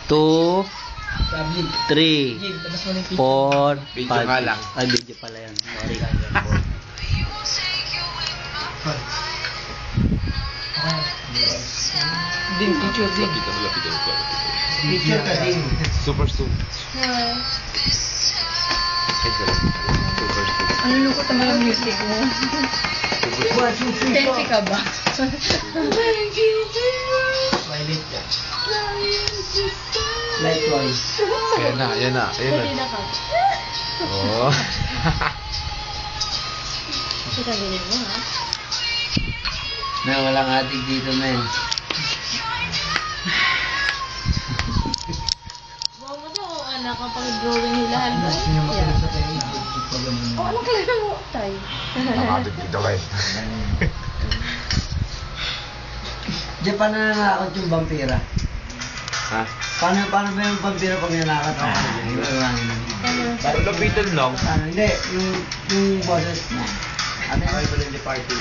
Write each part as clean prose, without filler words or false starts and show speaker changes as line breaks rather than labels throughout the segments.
2, 3, 4, 5.
Video nga lang.
Ay, video pala yan. Sorry.
Din, picture din. Picture ka din.
Super soup. Super soup.
Ano lukot naman ang music mo? Sensi ka ba?
Violet ka. Likewise.
Ayan na, ayan na, ayan na.
Kanina ka.
Oh.
Kasi kagaling mo, ha?
Na walang atig dito, men.
Wow mo to, anak, kapag drawing hilahan mo. Oh, anong kailangan mo, tay?
Nakabit dito kayo.
Diyan pa nananakot yung vampira.
Ha?
Paano ba yung vampira pag nanakot ako?
Lapitan lang.
Paano? Hindi, yung boses mo. Ano yung
ba lang yung party?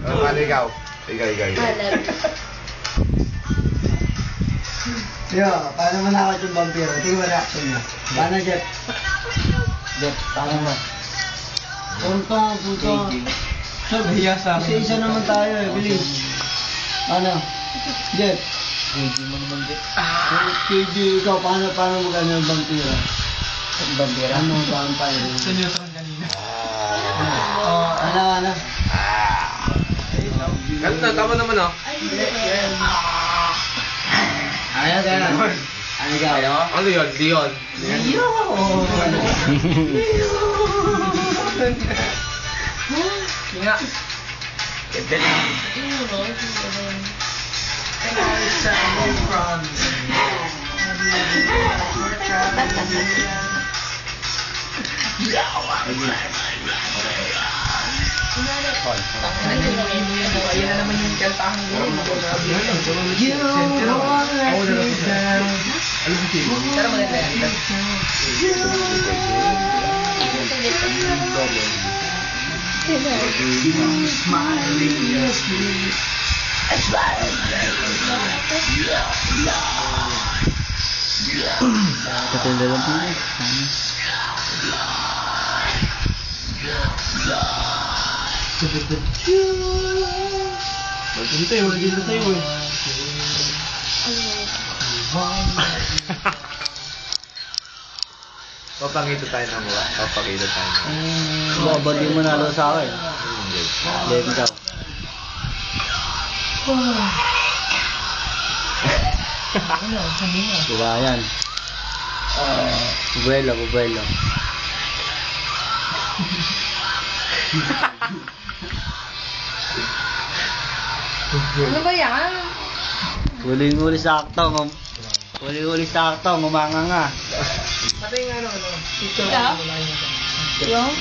Ano ikaw? Ikaw.
Halat.
Yo, paano manakot yung vampira? Tingnan mo reaction niya. Paano, Jeff? Jeff, paano mo? Punto. Isa-isa naman tayo eh, bilis. Ano? Jeff? KG, ikaw, paano magano yung vampira? Vampira? Ano ang vampire? Sinutron kanina. Ano?
Ganun na, tama naman oh.
Ayaw. Ano ikaw?
Ano yun? Dion.
Nga.
Ayan na naman yung kantahan mo.
You don't wanna let me down.
Pero maganda yan.
Katulad lang po.
Magkita tayo eh.
Papakita tayo ng mukha.
Bali mo nalo sa akin. Let me go. Diba yan? Bubuelo.
Ano ba yan?
Huling-huli sakto. Ngumanga nga.
Patay nga ano.
Ikaw? Yung?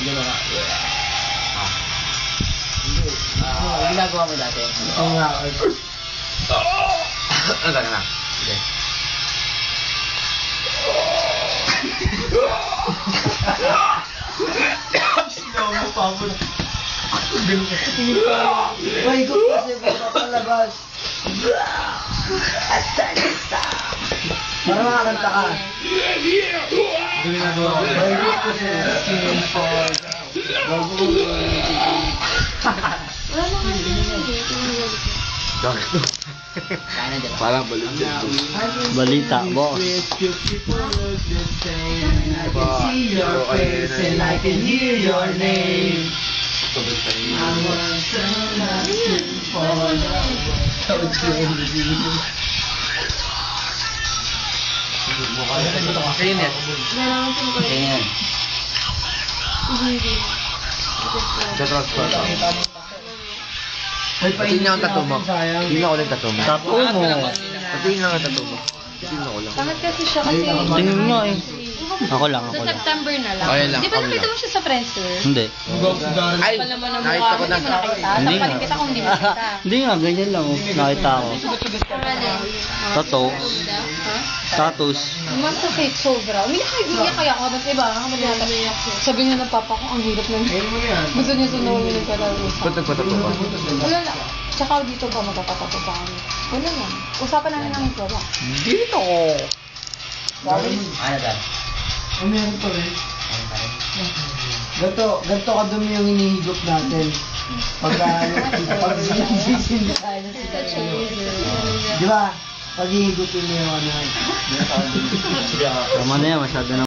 Ginagawa mo dati.
Oo nga.
Ano na? Sige.
May ko kasi papalabas. Para makakanta ka. May ko kasi simple.
Wala na nga
Bakit? Parang
Balita, boss.
See your face and I can hear your name. I want something for
Kainet.
Ayan.
Sa transfer ka. Patingin nga ang tattoo mo. Tingnan ko lang yung tattoo mo.
Tattoo mo.
Patingin lang ang tattoo mo. Tingnan ko lang.
Bakit kasi siya kasi...
Tingin nyo eh. Ako lang.
Sa September na lang.
Okay lang,
Di ba
ako
nakita
lang.
mo siya sa Friendster?
Hindi.
Ay,
Pala mo ng
nakita
mukha
ko
mo,
na.
hindi mo nakita.
Hindi
Sampalin
nga.
kita kung hindi mo nakita.
Hindi nga, ganyan lang. Nakita ko.
Pangalan.
Tattoo.
Ha?
Status.
Masakit, sobra. Umiyak kaya ako. Ba't iba? Sabi nga ng papa ko, ang hirap ng... Gusto niya sunawin yung pala.
Ba't nagpatato ka?
Wala lang. Tsaka dito ba magkakatato sa kami? Wala lang. Usapan namin ng jowa.
Dito!
Ano ba?
Meron pa rin.
Ano pa rin?
Ganto kadumi yung hinihigop natin. Pag sisinda tayo ng Di ba? Pag hihigupin mo yung ano.
Tama na yan, masyado na